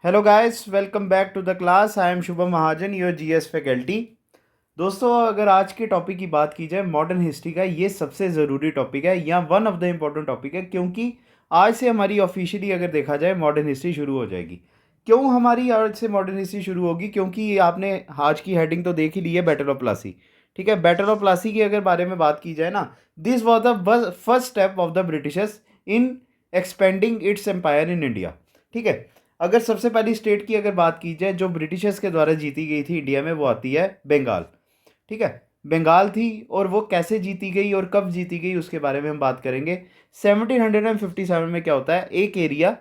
Hello guys, welcome back to the class. I am Shubham Mahajan, your GS faculty. दोस्तों, अगर आज के टॉपिक की बात की जाए मॉडर्न हिस्ट्री का, ये सबसे ज़रूरी टॉपिक है या one of the important topic है, क्योंकि आज से हमारी ऑफिशियली अगर देखा जाए मॉडर्न हिस्ट्री शुरू हो जाएगी। क्यों हमारी आज से मॉडर्न हिस्ट्री शुरू होगी? क्योंकि ये आपने आज की हेडिंग तो देख ही ली है, बैटल ऑफ प्लासी। ठीक है, बैटल ऑफ प्लासी की अगर बारे में बात की जाए ना, this was the first step of the Britishers in expanding its empire in India. ठीक है, अगर सबसे पहली स्टेट की अगर बात की जाए जो ब्रिटिशर्स के द्वारा जीती गई थी इंडिया में, वो आती है बंगाल। ठीक है, बंगाल थी, और वो कैसे जीती गई और कब जीती गई उसके बारे में हम बात करेंगे। 1757 में क्या होता है, एक एरिया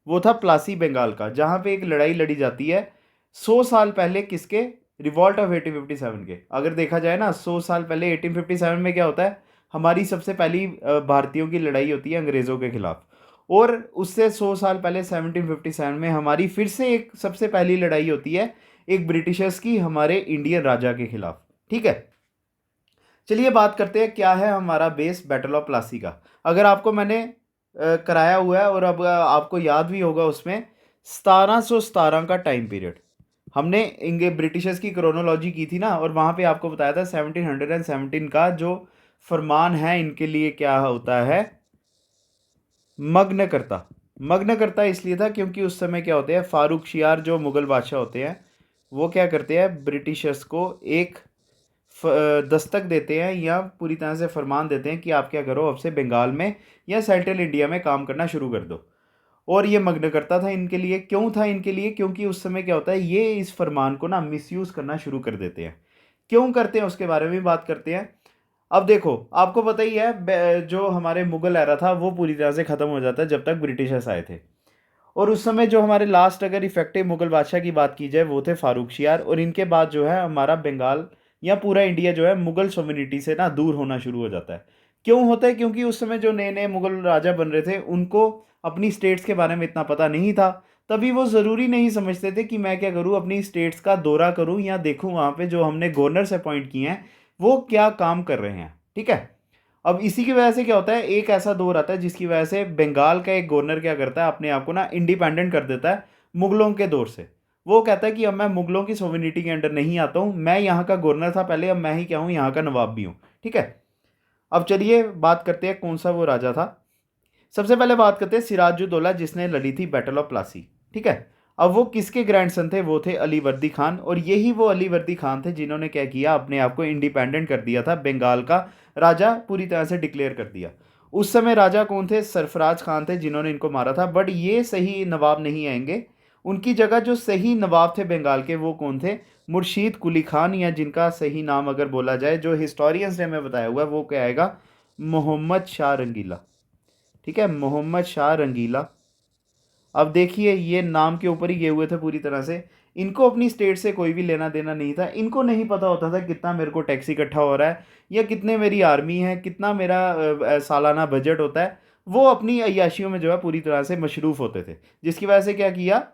वो था प्लासी बंगाल का, जहाँ पे एक लड़ाई लड़ी जाती है 100 साल पहले। किसके? रिवॉल्ट ऑफ 1857 के। अगर देखा जाए ना, 100 साल पहले 1857 में क्या होता है, हमारी सबसे पहली भारतीयों की लड़ाई होती है अंग्रेज़ों के खिलाफ। और उससे 100 साल पहले 1757 में हमारी फिर से एक सबसे पहली लड़ाई होती है, एक ब्रिटिशर्स की हमारे इंडियन राजा के खिलाफ। ठीक है, चलिए बात करते हैं क्या है हमारा बेस बैटल ऑफ प्लासी का। अगर आपको मैंने कराया हुआ है और अब आपको याद भी होगा, उसमें 1717 का टाइम पीरियड हमने इंगे ब्रिटिशर्स की क्रोनोलॉजी की थी ना, और वहाँ पे आपको बताया था 1717 का जो फरमान है इनके लिए क्या होता है, मग्नकर्ता। मग्नकर्ता इसलिए था क्योंकि उस समय क्या होते हैं, फारूक शियार जो मुगल बादशाह होते हैं, वो क्या करते हैं, ब्रिटिशर्स को एक दस्तक देते हैं या पूरी तरह से फरमान देते हैं कि आप क्या करो, अब से बंगाल में या सेंट्रल इंडिया में काम करना शुरू कर दो। और ये मग्नकर्ता था इनके लिए। क्यों था इनके लिए? क्योंकि उस समय क्या होता है, ये इस फरमान को ना मिसयूज़ करना शुरू कर देते हैं। क्यों करते हैं उसके बारे में भी बात करते हैं। अब देखो, आपको पता ही है जो हमारे मुगल एरा था वो पूरी तरह से ख़त्म हो जाता है जब तक ब्रिटिशर्स आए थे। और उस समय जो हमारे लास्ट अगर इफेक्टिव मुगल बादशाह की बात की जाए, वो थे फारूक शियार। और इनके बाद जो है हमारा बंगाल या पूरा इंडिया जो है मुगल सोवनिटी से ना दूर होना शुरू हो जाता है। क्यों होता है? क्योंकि उस समय जो नए नए मुगल राजा बन रहे थे, उनको अपनी स्टेट्स के बारे में इतना पता नहीं था। तभी वो ज़रूरी नहीं समझते थे कि मैं क्या करूँ, अपनी स्टेट्स का दौरा करूँ या देखूँ वहाँ पे जो हमने गवर्नर्स अपॉइंट किए हैं वो क्या काम कर रहे हैं। ठीक है, अब इसी की वजह से क्या होता है, एक ऐसा दौर आता है जिसकी वजह से बंगाल का एक गवर्नर क्या करता है, अपने आप को ना इंडिपेंडेंट कर देता है मुगलों के दौर से। वो कहता है कि अब मैं मुगलों की सोविनिटी के अंडर नहीं आता हूँ, मैं यहाँ का गवर्नर था पहले, अब मैं ही क्या हूँ, यहाँ का नवाब भी हूँ। ठीक है, अब चलिए बात करते हैं कौन सा वो राजा था। सबसे पहले बात करते हैं सिराजुद्दौला, जिसने लड़ी थी बैटल ऑफ प्लासी। ठीक है, अब वो किसके ग्रैंडसन थे? वो थे अलीवर्दी खान। और यही वो अलीवर्दी खान थे जिन्होंने क्या किया, अपने आप को इंडिपेंडेंट कर दिया था, बंगाल का राजा पूरी तरह से डिक्लेयर कर दिया। उस समय राजा कौन थे? सरफराज खान थे, जिन्होंने इनको मारा था। बट ये सही नवाब नहीं आएंगे, उनकी जगह जो सही नवाब थे बंगाल के, वो कौन थे? मुर्शीद कुली खान, या जिनका सही नाम अगर बोला जाए, जो हिस्टोरियंस ने हमें बताया हुआ है, वो क्या आएगा, मोहम्मद शाह रंगीला। ठीक है, मोहम्मद शाह रंगीला। अब देखिए, ये नाम के ऊपर ही गए हुए थे पूरी तरह से। इनको अपनी स्टेट से कोई भी लेना देना नहीं था। इनको नहीं पता होता था कितना मेरे को टैक्स इकट्ठा हो रहा है, या कितने मेरी आर्मी है, कितना मेरा सालाना बजट होता है। वो अपनी अय्याशियों में जो है पूरी तरह से मशरूफ़ होते थे, जिसकी वजह से क्या किया,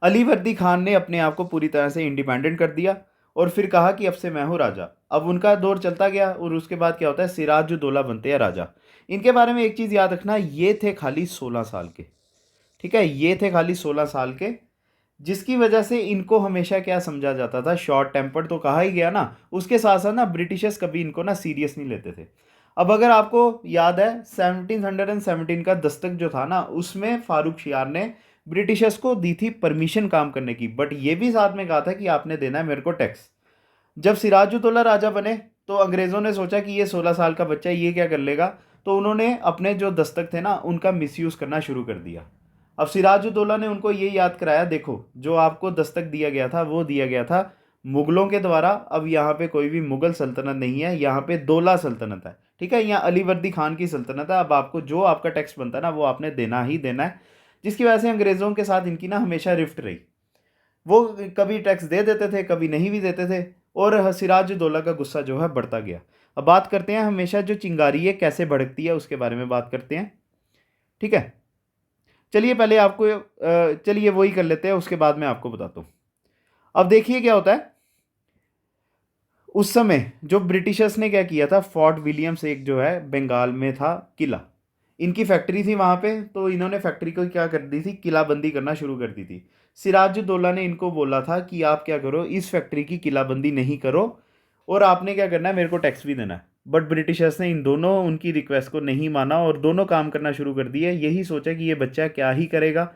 अलीवर्दी खान ने अपने आप को पूरी तरह से इंडिपेंडेंट कर दिया। और फिर कहा कि अब से मैं हूँ राजा। अब उनका दौर चलता गया, और उसके बाद क्या होता है, सिराजुद्दौला बनते हैं राजा। इनके बारे में एक चीज़ याद रखना, ये थे खाली 16 साल के। ठीक है, ये थे खाली 16 साल के, जिसकी वजह से इनको हमेशा क्या समझा जाता था, शॉर्ट टेम्पर्ड तो कहा ही गया ना। उसके साथ साथ ना ब्रिटिशर्स कभी इनको ना सीरियस नहीं लेते थे। अब अगर आपको याद है, 1717 का दस्तक जो था ना, उसमें फारूक शियार ने ब्रिटिशर्स को दी थी परमिशन काम करने की, बट ये भी साथ में कहा था कि आपने देना है मेरे को टैक्स। जब सिराजुद्दौला राजा बने, तो अंग्रेज़ों ने सोचा कि ये 16 साल का बच्चा है, ये क्या कर लेगा। तो उन्होंने अपने जो दस्तक थे ना, उनका मिसयूज़ करना शुरू कर दिया। अब सिराजुद्दौला ने उनको ये याद कराया, देखो जो आपको दस्तक दिया गया था वो दिया गया था मुगलों के द्वारा। अब यहाँ पे कोई भी मुगल सल्तनत नहीं है, यहाँ पे दौला सल्तनत है। ठीक है, यहाँ अलीवर्दी खान की सल्तनत है। अब आपको जो आपका टैक्स बनता है ना, वो आपने देना ही देना है। जिसकी वजह से अंग्रेज़ों के साथ इनकी ना हमेशा रिफ्ट रही। वो कभी टैक्स दे देते थे, कभी नहीं भी देते थे। और सिराजुद्दौला का गुस्सा जो है बढ़ता गया। अब बात करते हैं हमेशा जो चिंगारी है कैसे भड़कती है, उसके बारे में बात करते हैं। ठीक है, चलिए पहले आपको चलिए वही कर लेते हैं, उसके बाद मैं आपको बताता हूँ। अब देखिए क्या होता है, उस समय जो ब्रिटिशर्स ने क्या किया था, फोर्ट विलियम्स एक जो है बंगाल में था किला, इनकी फैक्ट्री थी वहाँ पे, तो इन्होंने फैक्ट्री को क्या कर दी थी, किलाबंदी करना शुरू कर दी थी। सिराजुद्दौला ने इनको बोला था कि आप क्या करो, इस फैक्ट्री की किलाबंदी नहीं करो और आपने क्या करना है, मेरे को टैक्स भी देना है। बट ब्रिटिशर्स ने इन दोनों उनकी रिक्वेस्ट को नहीं माना और दोनों काम करना शुरू कर दिए। यही सोचा कि ये बच्चा क्या ही करेगा।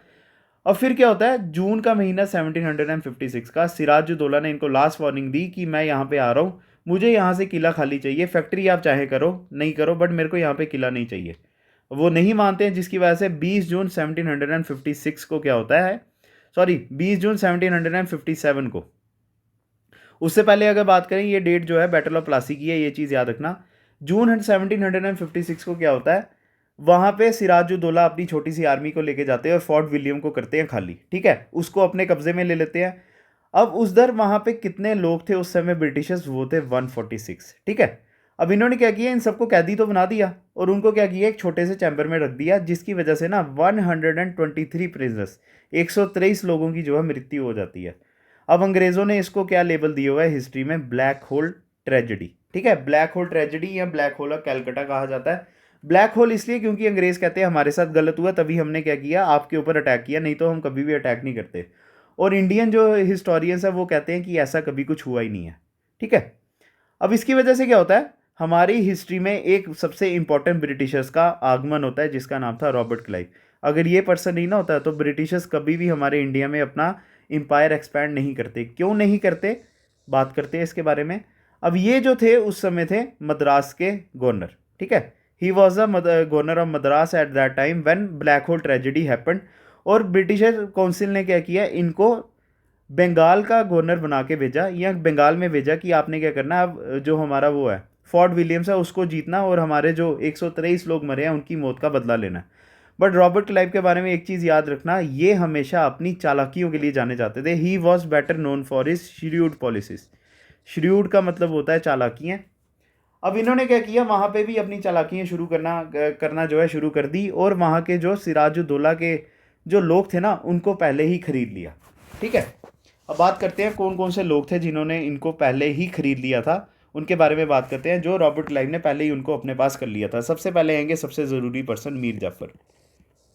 और फिर क्या होता है, जून का महीना 1756 का, सिराजुद्दौला ने इनको लास्ट वार्निंग दी कि मैं यहाँ पे आ रहा हूँ, मुझे यहाँ से किला खाली चाहिए, फैक्ट्री आप चाहे करो नहीं करो बट मेरे को यहाँ पे किला नहीं चाहिए। वो नहीं मानते हैं, जिसकी वजह से 20 जून 1756 को क्या होता है, सॉरी 20 जून 1757 को, उससे पहले अगर बात करें, ये डेट जो है बैटल ऑफ प्लासी की है, ये चीज़ याद रखना। जून 1756 को क्या होता है, वहाँ पे सिराजुद्दौला अपनी छोटी सी आर्मी को लेके जाते हैं और फोर्ट विलियम को करते हैं खाली, ठीक है, उसको अपने कब्जे में ले लेते हैं। अब उस दर वहाँ पे कितने लोग थे उस समय ब्रिटिशर्स, वो थे 146, ठीक है। अब इन्होंने क्या किया, इन सबको कैदी तो बना दिया और उनको क्या किया, एक छोटे से चैम्बर में रख दिया, जिसकी वजह से ना 123 प्रिजनर्स, 123 लोगों की जो है मृत्यु हो जाती है। अब अंग्रेज़ों ने इसको क्या लेबल दिया हुआ है हिस्ट्री में, ब्लैक होल ट्रेजेडी, ठीक है, ब्लैक होल ट्रेजेडी या ब्लैक होल ऑफ कैलकटा कहा जाता है। ब्लैक होल इसलिए क्योंकि अंग्रेज़ कहते हैं हमारे साथ गलत हुआ, तभी हमने क्या किया, आपके ऊपर अटैक किया, नहीं तो हम कभी भी अटैक नहीं करते। और इंडियन जो हिस्टोरियंस है वो कहते हैं कि ऐसा कभी कुछ हुआ ही नहीं है, ठीक है। अब इसकी वजह से क्या होता है, हमारी हिस्ट्री में एक सबसे इंपॉर्टेंट ब्रिटिशर्स का आगमन होता है, जिसका नाम था रॉबर्ट क्लाइव। अगर ये पर्सन नहीं ना होता तो ब्रिटिशर्स कभी भी हमारे इंडिया में अपना एम्पायर एक्सपैंड नहीं करते। क्यों नहीं करते, बात करते हैं इसके बारे में। अब ये जो थे उस समय थे मद्रास के गवर्नर, ठीक है, ही was a governor of Madras at that time when black hole tragedy happened. और ब्रिटिशर काउंसिल ने क्या किया, इनको बंगाल का गवर्नर बना के भेजा, या बंगाल में भेजा कि आपने क्या करना है, अब जो हमारा वो है फोर्ट विलियम्स है उसको जीतना और हमारे जो 123 लोग मरे हैं उनकी मौत का बदला लेना है। बट रॉबर्ट क्लाइव के बारे में एक चीज़ याद रखना, ये हमेशा अपनी चालाकियों के लिए जाने जाते थे। ही was better known for his shrewd policies. Shrewd का मतलब होता है चालाकियाँ। अब इन्होंने क्या किया, वहाँ पे भी अपनी चालाकियाँ शुरू करना जो है शुरू कर दी, और वहाँ के जो सिराजुद्दौला के जो लोग थे ना उनको पहले ही खरीद लिया, ठीक है। अब बात करते हैं कौन कौन से लोग थे जिन्होंने इनको पहले ही खरीद लिया था, उनके बारे में बात करते हैं, जो रॉबर्ट क्लाइव ने पहले ही उनको अपने पास कर लिया था। सबसे पहले आएंगे सबसे ज़रूरी पर्सन, मीर जाफ़र,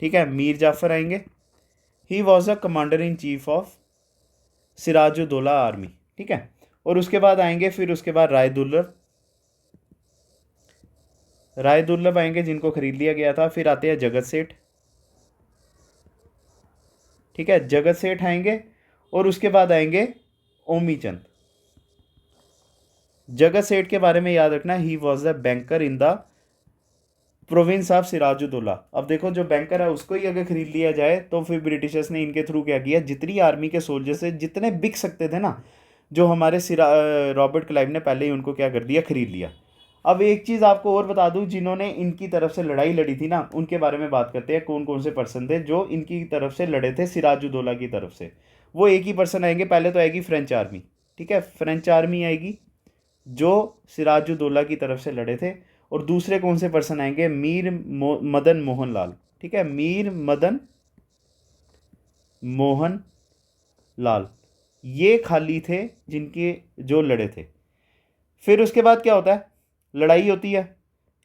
ठीक है, मीर जाफ़र आएंगे। He was a commander in chief of Sirajuddaulah army, ठीक है। और उसके बाद आएंगे, फिर उसके बाद राय दुर्लभ आएंगे जिनको खरीद लिया गया था। फिर आते हैं जगत सेठ, ठीक है, जगत सेठ आएंगे। और उसके बाद आएंगे ओमी चंद। जगत सेठ के बारे में याद रखना, he was the banker in the province of Sirajuddaulah. अब देखो जो बैंकर है उसको ही अगर खरीद लिया जाए तो फिर ब्रिटिशर्स ने इनके थ्रू क्या किया, जितनी आर्मी के सोल्जर से जितने बिक सकते थे ना, जो हमारे रॉबर्ट क्लाइव ने पहले ही उनको क्या कर दिया, खरीद लिया। अब एक चीज़ आपको और बता दूं, जिन्होंने इनकी तरफ से लड़ाई लड़ी थी ना उनके बारे में बात करते हैं, कौन कौन से पर्सन थे जो इनकी तरफ से लड़े थे सिराजुद्दौला की तरफ से। वो एक ही पर्सन आएंगे, पहले तो आएगी फ्रेंच आर्मी, ठीक है, फ्रेंच आर्मी आएगी जो सिराजुद्दौला की तरफ से लड़े थे। और दूसरे कौन से पर्सन आएंगे, मदन मोहन लाल, ठीक है, मीर मदन मोहन लाल, ये खाली थे जिनके जो लड़े थे। फिर उसके बाद क्या होता है, लड़ाई होती है,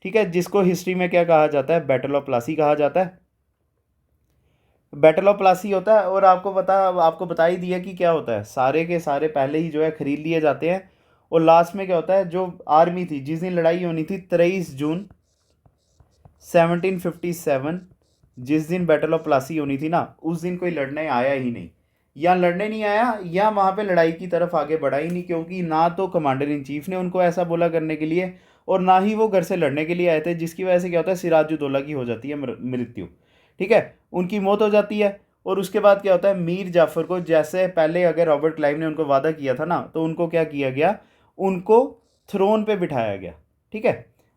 ठीक है, जिसको हिस्ट्री में क्या कहा जाता है, बैटल ऑफ प्लासी कहा जाता है। बैटल ऑफ प्लासी होता है, और आपको बता ही दिया कि क्या होता है, सारे के सारे पहले ही जो है खरीद लिए जाते हैं। और लास्ट में क्या होता है, जो आर्मी थी जिस दिन लड़ाई होनी थी 23 जून 1757, जिस दिन बैटल ऑफ प्लासी होनी थी ना, उस दिन कोई लड़ने आया ही नहीं, या लड़ने नहीं आया या वहाँ पे लड़ाई की तरफ आगे बढ़ा ही नहीं, क्योंकि ना तो कमांडर इन चीफ ने उनको ऐसा बोला करने के लिए और ना ही वो घर से लड़ने के लिए आए थे, जिसकी वजह से क्या होता है, सिराजुद्दौला की हो जाती है मृत्यु, ठीक है, उनकी मौत हो जाती है। और उसके बाद क्या होता है, मीर जाफ़र को, जैसे पहले अगर रॉबर्ट क्लाइव ने उनको वादा किया था ना, तो उनको क्या किया गया, उनको थ्रोन पे बिठाया गया, ठीक है।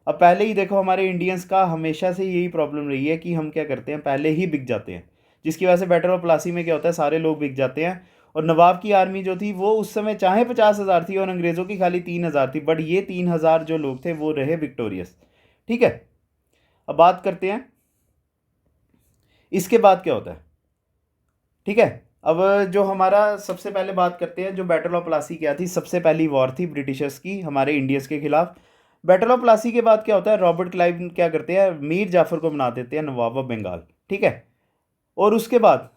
अब पहले ही देखो हमारे इंडियंस का हमेशा से यही प्रॉब्लम रही है कि हम क्या करते हैं, पहले ही बिक जाते हैं, जिसकी वजह से बैटल ऑफ प्लासी में क्या होता है, सारे लोग बिक जाते हैं। और नवाब की आर्मी जो थी वो उस समय चाहे 50,000 थी और अंग्रेज़ों की खाली 3,000 थी, बट ये 3,000 जो लोग थे वो रहे विक्टोरियस, ठीक है। अब बात करते हैं इसके बाद क्या होता है, ठीक है। अब जो हमारा सबसे पहले बात करते हैं, जो बैटल ऑफ प्लासी क्या थी, सबसे पहली वॉर थी ब्रिटिशर्स की हमारे इंडियंस के खिलाफ। बैटल ऑफ प्लासी के बाद क्या होता है, रॉबर्ट क्लाइव क्या करते हैं, मीर जाफर को बना देते हैं नवाब ऑफ बंगाल, ठीक है। और उसके बाद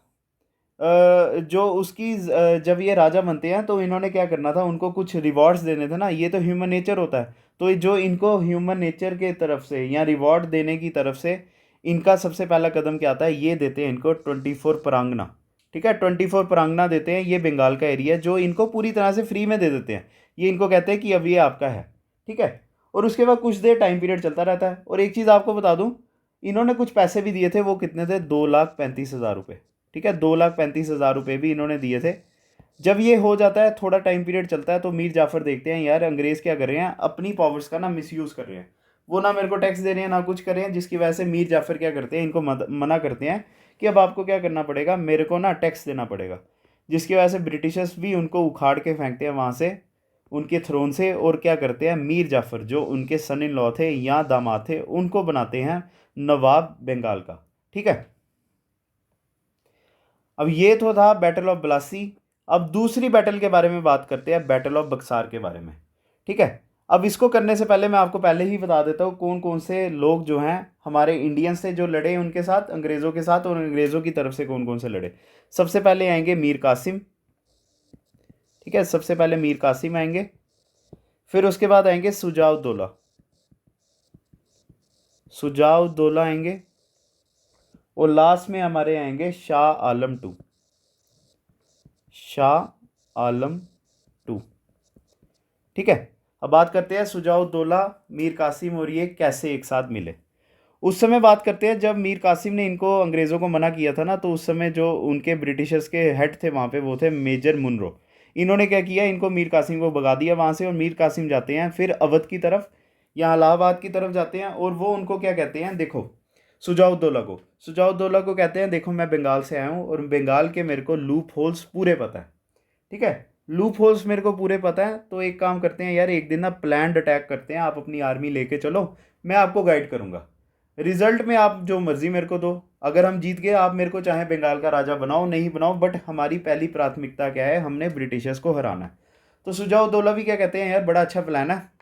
जो उसकी जब ये राजा बनते हैं तो इन्होंने क्या करना था, उनको कुछ रिवॉर्ड्स देने थे ना, ये तो ह्यूमन नेचर होता है। तो जो इनको ह्यूमन नेचर के तरफ से या रिवॉर्ड देने की तरफ से इनका सबसे पहला कदम क्या आता है, ये देते हैं इनको 24 परांगना, ठीक है। 24 परांगना देते हैं, ये बंगाल का एरिया जो इनको पूरी तरह से फ्री में दे देते हैं। ये इनको कहते हैं कि अब ये आपका है, ठीक है। और उसके बाद कुछ देर टाइम पीरियड चलता रहता है। और एक चीज़ आपको बता दूं, इन्होंने कुछ पैसे भी दिए थे, वो कितने थे, 2,35,000 रुपये, ठीक है। 2,35,000 रुपये भी इन्होंने दिए थे। जब ये हो जाता है, थोड़ा टाइम पीरियड चलता है, तो मीर जाफ़र देखते हैं यार अंग्रेज़ क्या कर रहे हैं, अपनी पावर्स का ना मिसयूज़ कर रहे हैं। वो ना मेरे को टैक्स दे रहे हैं ना कुछ कर रहे हैं, जिसकी वजह से मीर जाफ़र क्या करते हैं, इनको मना करते हैं कि अब आपको क्या करना पड़ेगा, मेरे को ना टैक्स देना पड़ेगा। जिसकी वजह से ब्रिटिशर्स भी उनको उखाड़ के फेंकते हैं वहाँ से, उनके थ्रोन से। और क्या करते हैं, मीर जाफ़र जो उनके सन इन लॉ थे या दामाद थे, उनको बनाते हैं नवाब बंगाल का, ठीक है। अब ये तो था बैटल ऑफ प्लासी। अब दूसरी बैटल के बारे में बात करते हैं, बैटल ऑफ बक्सार के बारे में, ठीक है। अब इसको करने से पहले मैं आपको पहले ही बता देता हूँ कौन कौन से लोग जो हैं हमारे इंडियंस से जो लड़े उनके साथ, अंग्रेज़ों के साथ, और अंग्रेज़ों की तरफ से कौन कौन से लड़े। सबसे पहले आएंगे मीर कासिम, ठीक है। सबसे पहले मीर कासिम आएंगे, फिर उसके बाद आएंगे सुजाउद्दौला, सुजाउद्दौला आएंगे, और लास्ट में हमारे आएंगे शाह आलम टू, शाह आलम टू, ठीक है। अब बात करते हैं सुजाउद्दौला, मीर कासिम और ये कैसे एक साथ मिले। उस समय बात करते हैं जब मीर कासिम ने इनको अंग्रेज़ों को मना किया था ना, तो उस समय जो उनके ब्रिटिशर्स के हेड थे वहाँ पे, वो थे मेजर मुनरो। इन्होंने क्या किया, इनको मीर कासिम को भगा दिया वहाँ से, और मीर कासिम जाते हैं फिर अवध की तरफ या इलाहाबाद की तरफ जाते हैं। और वो उनको क्या कहते हैं, देखो सुजाउद्दौला को कहते हैं, देखो मैं बंगाल से आया हूँ और बंगाल के मेरे को लूप होल्स पूरे पता है, ठीक है। लूप होल्स मेरे को पूरे पता है, तो एक काम करते हैं यार, एक दिन ना प्लान्ड अटैक करते हैं, आप अपनी आर्मी लेके चलो, मैं आपको गाइड करूँगा। रिजल्ट में आप जो मर्जी मेरे को दो, अगर हम जीत गए आप मेरे को चाहे बंगाल का राजा बनाओ नहीं बनाओ, बट हमारी पहली प्राथमिकता क्या है, हमने ब्रिटिशर्स को हराना है। तो सुजाउद्दौला भी क्या कहते हैं, यार बड़ा अच्छा प्लान है,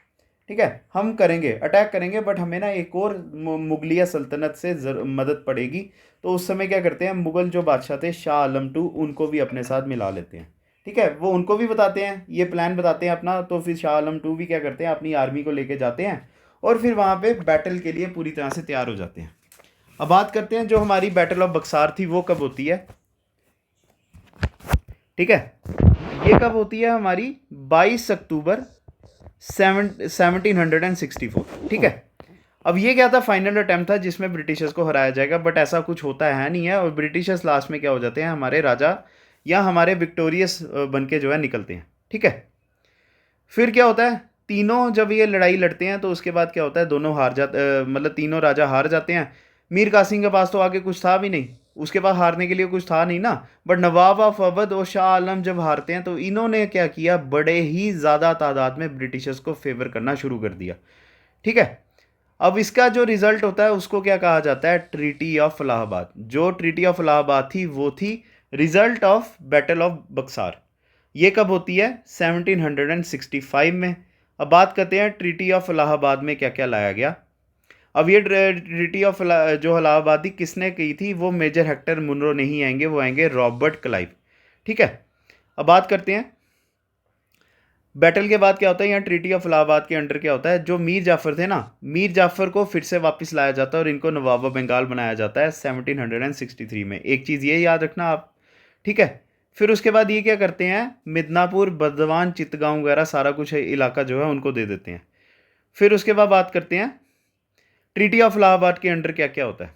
ठीक है, हम करेंगे अटैक करेंगे, बट हमें ना एक और मुगलिया सल्तनत से मदद पड़ेगी। तो उस समय क्या करते हैं, मुगल जो बादशाह थे शाह आलम टू, उनको भी अपने साथ मिला लेते हैं, ठीक है। वो उनको भी बताते हैं, ये प्लान बताते हैं अपना, तो फिर शाह आलम टू भी क्या करते हैं, अपनी आर्मी को लेके जाते हैं और फिर वहाँ पे बैटल के लिए पूरी तरह से तैयार हो जाते हैं। अब बात करते हैं जो हमारी बैटल ऑफ बक्सार थी वो कब होती है, ठीक है। ये कब होती है हमारी, 22 अक्टूबर 1764, ठीक है। अब ये क्या था, फाइनल अटैम्प्ट था जिसमें ब्रिटिशर्स को हराया जाएगा, बट ऐसा कुछ होता है नहीं है, और ब्रिटिशर्स लास्ट में क्या हो जाते हैं, हमारे राजा या हमारे विक्टोरियस बन के जो है निकलते हैं, ठीक है। फिर क्या होता है, तीनों जब ये लड़ाई लड़ते हैं तो उसके बाद क्या होता है, दोनों हार जाते, मतलब तीनों राजा हार जाते हैं। मीर कासिम के पास तो आगे कुछ था भी नहीं, उसके पास हारने के लिए कुछ था नहीं ना। बट नवाब ऑफ अवध और शाह आलम जब हारते हैं तो इन्होंने क्या किया, बड़े ही ज़्यादा तादाद में ब्रिटिशर्स को फेवर करना शुरू कर दिया, ठीक है। अब इसका जो रिजल्ट होता है उसको क्या कहा जाता है, ट्रीटी ऑफ इलाहाबाद। जो ट्रीटी ऑफ इलाहाबाद थी वो थी result of battle of Berkshire. ये कब होती है, 1765 में। अब बात करते हैं ट्रीटी ऑफ इलाहाबाद में क्या क्या लाया गया। अब ये ट्रीटी ऑफ जो इलाहाबादी किसने की थी, वो मेजर हेक्टर मुनरो नहीं आएंगे, वो आएंगे रॉबर्ट क्लाइव, ठीक है। अब बात करते हैं बैटल के बाद क्या होता है, यहाँ ट्रीटी ऑफ इलाहाबाद के अंडर क्या होता है, जो मीर जाफ़र थे ना, मीर जाफ़र को फिर से वापस लाया जाता है और इनको नवाब बंगाल बनाया जाता है 1763 में। एक चीज़ ये याद रखना आप, ठीक है। फिर उसके बाद ये क्या करते हैं, मिदनापुर, बर्दवान, चित्तगांव वगैरह सारा कुछ इलाका जो है उनको दे देते हैं। फिर उसके बाद बात करते हैं ट्रीटी ऑफ इलाहाबाद के अंडर क्या क्या होता है।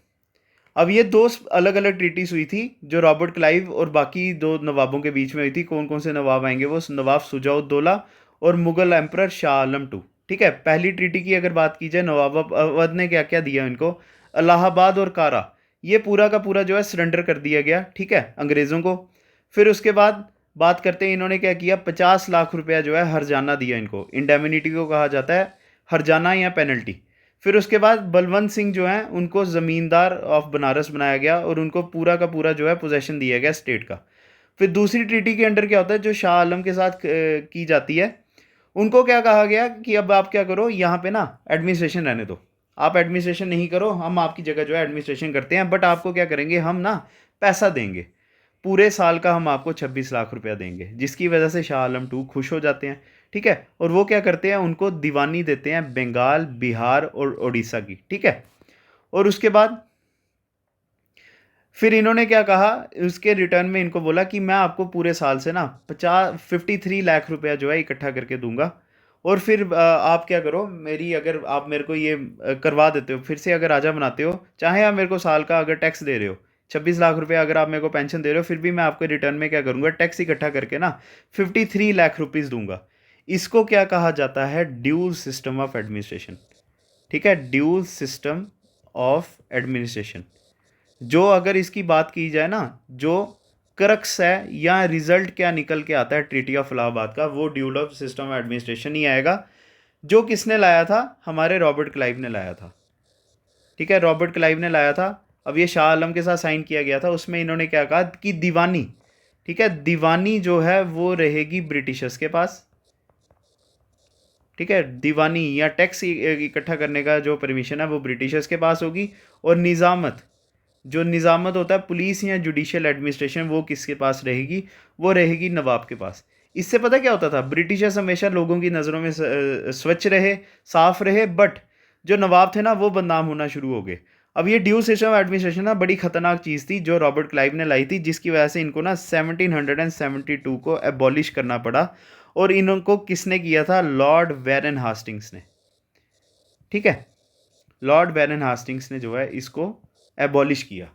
अब ये दो अलग अलग ट्रीटीज हुई थी जो रॉबर्ट क्लाइव और बाकी दो नवाबों के बीच में हुई थी। कौन कौन से नवाब आएंगे, वो नवाब सुजाउद्दौला और मुगल एम्परर शाह आलम टू, ठीक है। पहली ट्रीटी की अगर बात की जाए, नवाब अवध ने क्या क्या दिया इनको, इलाहाबाद और कारा, ये पूरा का पूरा जो है सरेंडर कर दिया गया, ठीक है, अंग्रेज़ों को। फिर उसके बाद बात करते हैं इन्होंने क्या किया, 50 लाख रुपया जो है हरजाना दिया इनको, इंडेमिनिटी को कहा जाता है हरजाना या पेनल्टी। फिर उसके बाद बलवंत सिंह जो हैं उनको ज़मींदार ऑफ बनारस बनाया गया और उनको पूरा का पूरा जो है पोजेशन दिया गया स्टेट का। फिर दूसरी ट्रीटी के अंडर क्या होता है, जो शाह आलम के साथ की जाती है, उनको क्या कहा गया कि अब आप क्या करो, यहाँ पे ना एडमिनिस्ट्रेशन रहने दो, आप एडमिनिस्ट्रेशन नहीं करो, हम आपकी जगह जो है एडमिनिस्ट्रेशन करते हैं, बट आपको क्या करेंगे, हम ना पैसा देंगे, पूरे साल का हम आपको 26 लाख रुपया देंगे, जिसकी वजह से शाह आलम टू खुश हो जाते हैं। ठीक है, और वो क्या करते हैं, उनको दीवानी देते हैं बंगाल, बिहार और उड़ीसा की। ठीक है, और उसके बाद फिर इन्होंने क्या कहा, उसके रिटर्न में इनको बोला कि मैं आपको पूरे साल से ना 53 लाख रुपया जो है इकट्ठा करके दूंगा, और फिर आप क्या करो, मेरी अगर आप मेरे को ये करवा देते हो, फिर से अगर राजा बनाते हो, चाहे आप मेरे को साल का अगर टैक्स दे रहे हो 26 लाख रुपया, अगर आप मेरे को पेंशन दे रहे हो, फिर भी मैं आपके रिटर्न में क्या करूंगा, टैक्स इकट्ठा करके ना 53 लाख रुपीज़ दूंगा। इसको क्या कहा जाता है, ड्यूल सिस्टम ऑफ एडमिनिस्ट्रेशन। ठीक है, ड्यूल सिस्टम ऑफ एडमिनिस्ट्रेशन। जो अगर इसकी बात की जाए ना, जो क्रक्स है या रिजल्ट क्या निकल के आता है ट्रीटी ऑफ इलाहाबाद का, वो ड्यूल ऑफ सिस्टम एडमिनिस्ट्रेशन ही आएगा, जो किसने लाया था, हमारे रॉबर्ट क्लाइव ने लाया था। ठीक है, रॉबर्ट क्लाइव ने लाया था। अब ये शाह आलम के साथ साइन किया गया था, उसमें इन्होंने क्या कहा कि दीवानी, ठीक है, दीवानी जो है वो रहेगी ब्रिटिशर्स के पास। ठीक है, दीवानी या टैक्स इकट्ठा करने का जो परमिशन है वो ब्रिटिशर्स के पास होगी, और निज़ामत, जो निज़ामत होता है पुलिस या जुडिशियल एडमिनिस्ट्रेशन, वो किसके पास रहेगी, वो रहेगी नवाब के पास। इससे पता क्या होता था, ब्रिटिशर्स हमेशा लोगों की नज़रों में स्वच्छ रहे, साफ रहे, बट जो नवाब थे ना वो बदनाम होना शुरू हो गए। अब ये ड्यू सिस्टम एडमिनिस्ट्रेशन ना बड़ी खतरनाक चीज़ थी जो रॉबर्ट क्लाइव ने लाई थी, जिसकी वजह से इनको ना 1772 को एबॉलिश करना पड़ा, और इनको किसने किया था, लॉर्ड वेरन हास्टिंग्स ने। ठीक है, लॉर्ड वेरन हास्टिंग्स ने जो है इसको एबॉलिश किया।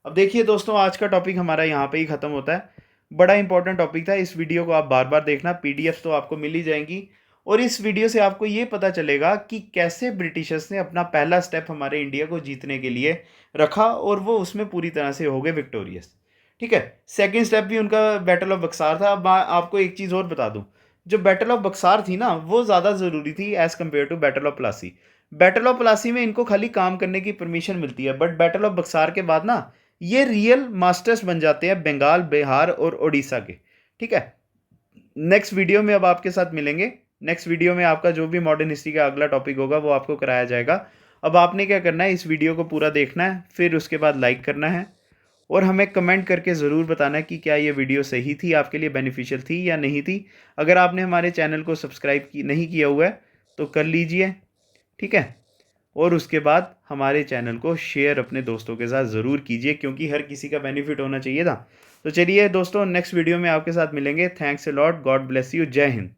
अब देखिए दोस्तों, आज का टॉपिक हमारा यहाँ पे ही ख़त्म होता है। बड़ा इंपॉर्टेंट टॉपिक था, इस वीडियो को आप बार बार देखना, पीडीएफ तो आपको मिल ही जाएंगी, और इस वीडियो से आपको ये पता चलेगा कि कैसे ब्रिटिशर्स ने अपना पहला स्टेप हमारे इंडिया को जीतने के लिए रखा, और वो उसमें पूरी तरह से हो गए विक्टोरियस। ठीक है, सेकेंड स्टेप भी उनका बैटल ऑफ बक्सार था। अब मैं आपको एक चीज़ और बता दूं, जो बैटल ऑफ बक्सार थी ना वो ज़्यादा ज़रूरी थी as compared to battle of Plassey. Battle of Plassey में इनको खाली काम करने की परमिशन मिलती है, बट बैटल ऑफ बक्सार के बाद ना ये रियल मास्टर्स बन जाते हैं बंगाल, बिहार और उड़ीसा के। ठीक है, नेक्स्ट वीडियो में अब आपके साथ मिलेंगे। नेक्स्ट वीडियो में आपका जो भी मॉडर्न हिस्ट्री का अगला टॉपिक होगा वो आपको कराया जाएगा। अब आपने क्या करना है, इस वीडियो को पूरा देखना है, फिर उसके बाद लाइक करना है, और हमें कमेंट करके ज़रूर बताना है कि क्या ये वीडियो सही थी, आपके लिए बेनिफिशियल थी या नहीं थी। अगर आपने हमारे चैनल को सब्सक्राइब नहीं किया हुआ है तो कर लीजिए। ठीक है, और उसके बाद हमारे चैनल को शेयर अपने दोस्तों के साथ ज़रूर कीजिए, क्योंकि हर किसी का बेनिफिट होना चाहिए था। तो चलिए दोस्तों, नेक्स्ट वीडियो में आपके साथ मिलेंगे। Thanks a lot, God bless you, जय हिंद।